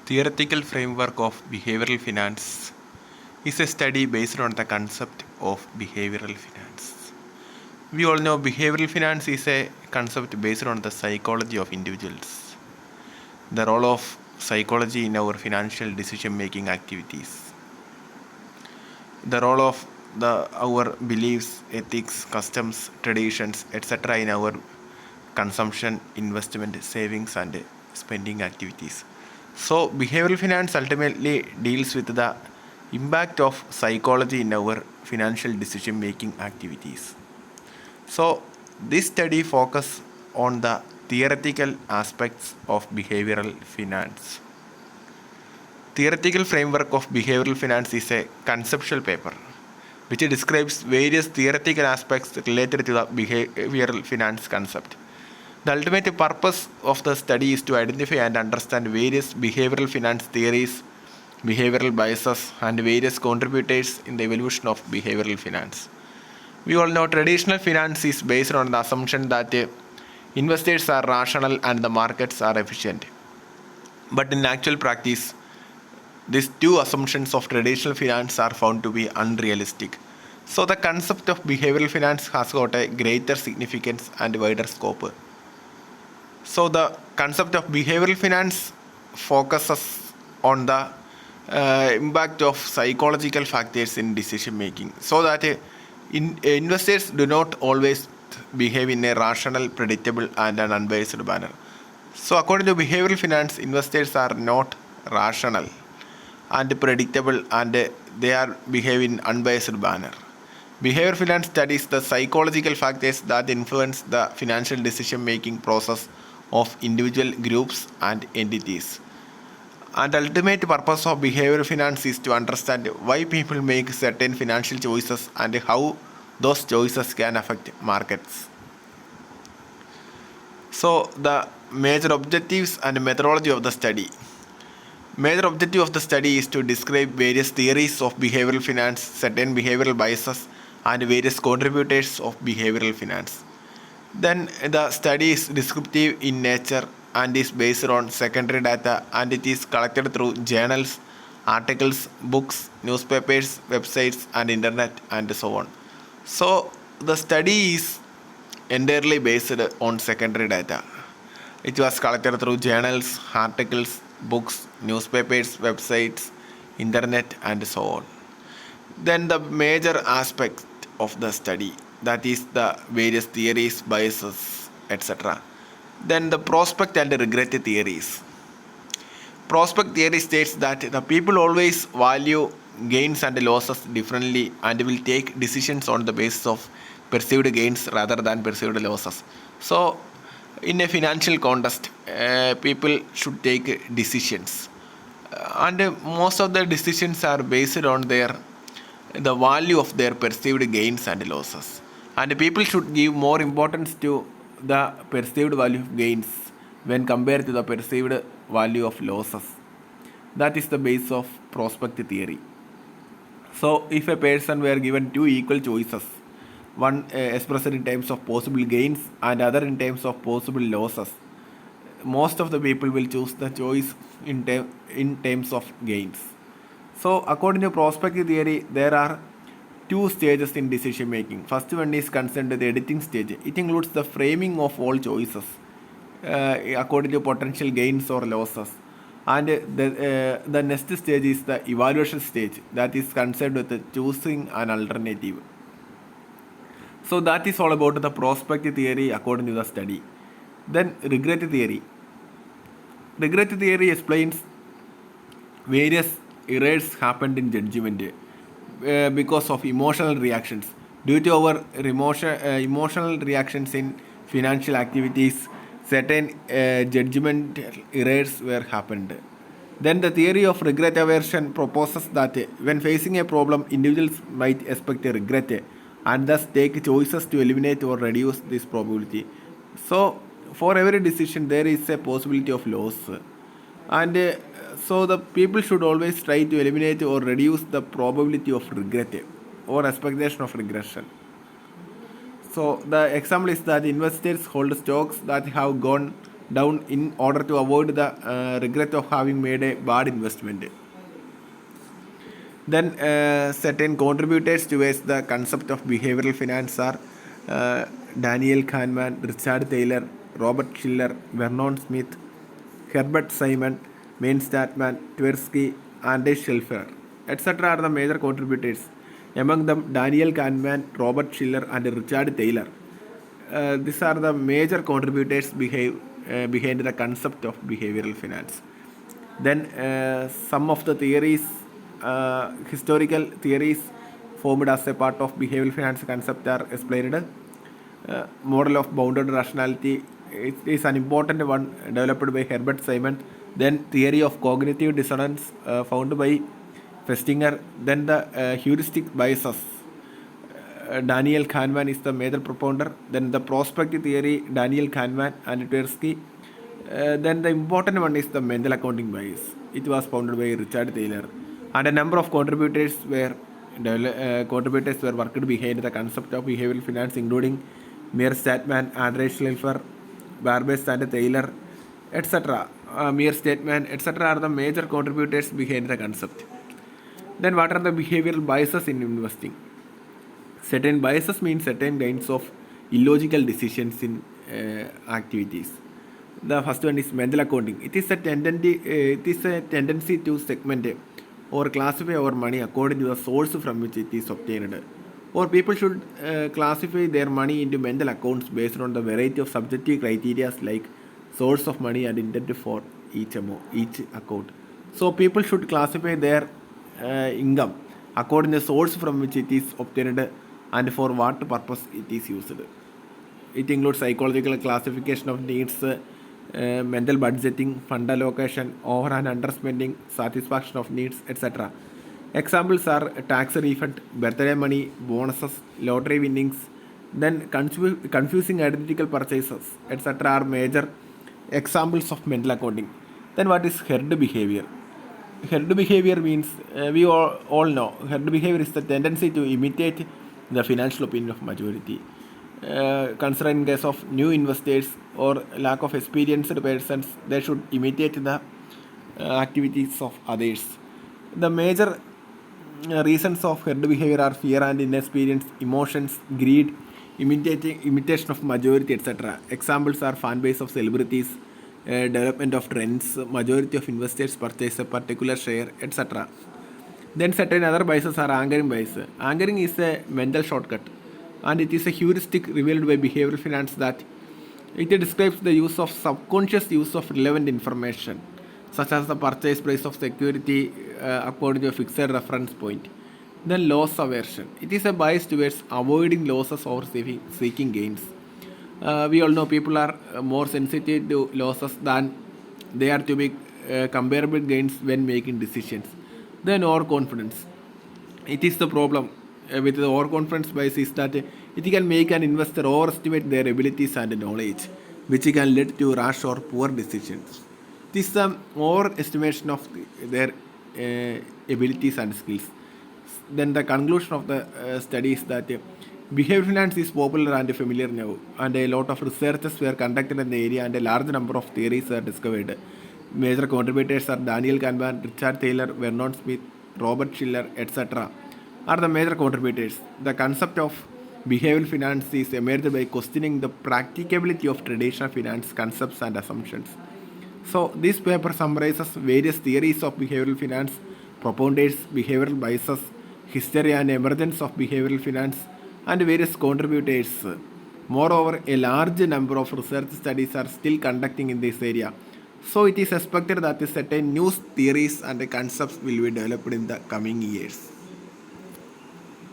Theoretical framework of behavioral finance is a study based on the concept of behavioral finance. We all know behavioral finance is a concept based on the psychology of individuals, the role of psychology in our financial decision making activities, the role of our beliefs, ethics, customs, traditions, etc. in our consumption, investment, savings, and spending activities. So, behavioral finance ultimately deals with the impact of psychology in our financial decision making activities. So, this study focuses on the theoretical aspects of behavioral finance. Theoretical framework of behavioral finance is a conceptual paper which describes various theoretical aspects related to the behavioral finance concept. The ultimate purpose of the study is to identify and understand various behavioral finance theories, behavioral biases, and various contributors in the evolution of behavioral finance. We all know traditional finance is based on the assumption that investors are rational and the markets are efficient. But in actual practice, these two assumptions of traditional finance are found to be unrealistic. So the concept of behavioral finance has got a greater significance and wider scope. So the concept of behavioral finance focuses on the impact of psychological factors in decision making, so that investors do not always behave in a rational, predictable, and an unbiased manner. So according to behavioral finance, investors are not rational and predictable, and they are behaving in unbiased manner. Behavior finance studies the psychological factors that influence the financial decision making process of individual groups and entities. And the ultimate purpose of behavioral finance is to understand why people make certain financial choices and how those choices can affect markets. So the major objectives and methodology of the study. Major objective of the study is to describe various theories of behavioral finance, certain behavioral biases, and various contributors of behavioral finance. Then the study is descriptive in nature and is based on secondary data, and it is collected through journals, articles, books, newspapers, websites, and internet, and so on. So the study is entirely based on secondary data. It was collected through journals, articles, books, newspapers, websites, internet, and so on. Then the major aspect of the study, that is the various theories, biases, etc. Then the prospect and regret theories. Prospect theory states that the people always value gains and losses differently and will take decisions on the basis of perceived gains rather than perceived losses. So, in a financial context, people should take decisions, and most of the decisions are based on the value of their perceived gains and losses. And people should give more importance to the perceived value of gains when compared to the perceived value of losses. That is the base of prospect theory. So, if a person were given two equal choices, one expressed in terms of possible gains and other in terms of possible losses, most of the people will choose the choice in terms of gains. So, according to prospective theory, there are two stages in decision making. First one is concerned with the editing stage. It includes the framing of all choices according to potential gains or losses. And the next stage is the evaluation stage, that is concerned with choosing an alternative. So that is all about the prospective theory according to the study. Then regret theory. Regret theory explains various errors happened in judgment because of emotional reactions. Due to our emotional reactions in financial activities, certain judgment errors were happened. Then the theory of regret aversion proposes that when facing a problem, individuals might expect a regret and thus take choices to eliminate or reduce this probability. So, for every decision, there is a possibility of loss, and so the people should always try to eliminate or reduce the probability of regret or expectation of regression. So the example is that investors hold stocks that have gone down in order to avoid the regret of having made a bad investment. Then certain contributors towards the concept of behavioral finance are Daniel Kahneman, Richard Taylor, Robert Schiller, Vernon Smith, Herbert Simon, Main Statman, Tversky, Anders Schleifer, etc. are the major contributors. Among them, Daniel Kahneman, Robert Schiller, and Richard Taylor. These are the major contributors behind the concept of behavioral finance. Then some of the theories, historical theories formed as a part of behavioral finance concept are explained. Model of bounded rationality, it is an important one developed by Herbert Simon. Then theory of cognitive dissonance found by Festinger. Then the heuristic biases. Daniel Kahneman is the major propounder. Then the prospective theory, Daniel Kahneman and Tversky. Then the important one is the mental accounting bias. It was founded by Richard Taylor, and a number of contributors were worked behind the concept of behavioral finance, including Meir Statman, Andre Schleifer, Barbes and Taylor, etc. Meir Statman, etc. are the major contributors behind the concept. Then what are the behavioral biases in investing? Certain biases mean certain kinds of illogical decisions in activities. The first one is mental accounting. It is a tendency to segment or classify our money according to the source from which it is obtained. Or people should classify their money into mental accounts based on the variety of subjective criteria like source of money and intent for each account. So people should classify their income according to the source from which it is obtained and for what purpose it is used. It includes psychological classification of needs, mental budgeting, fund allocation, over and underspending, satisfaction of needs, etc. Examples are tax refund, birthday money, bonuses, lottery winnings, then confusing identical purchases, etc. are major examples of mental accounting. Then what is herd behavior? Herd behavior means we all know herd behavior is the tendency to imitate the financial opinion of majority. Consider in case of new investors or lack of experienced persons, they should imitate the activities of others. The major reasons of herd behavior are fear and inexperience, emotions, greed, imitation of majority, etc. Examples are fan base of celebrities, development of trends, majority of investors purchase a particular share, etc. Then certain other biases are anchoring bias. Anchoring is a mental shortcut, and it is a heuristic revealed by behavioral finance that it describes the use of subconscious use of relevant information, such as the purchase price of security according to a fixed reference point. Then loss aversion. It is a bias towards avoiding losses or seeking gains. We all know people are more sensitive to losses than they are to be comparable gains when making decisions. Then overconfidence. It is the problem with the overconfidence bias is that it can make an investor overestimate their abilities and knowledge, which can lead to rash or poor decisions. This is the overestimation of their abilities and skills. Then the conclusion of the study is that behavioral finance is popular and familiar now, and a lot of researches were conducted in the area, and a large number of theories are discovered. Major contributors are Daniel Kahneman, Richard Taylor, Vernon Smith, Robert Schiller, etc. are the major contributors. The concept of behavioral finance is emerged by questioning the practicability of traditional finance concepts and assumptions. So, this paper summarizes various theories of behavioral finance, propounds behavioral biases, history and emergence of behavioral finance, and various contributors. Moreover, a large number of research studies are still conducting in this area. So, it is expected that certain new theories and concepts will be developed in the coming years.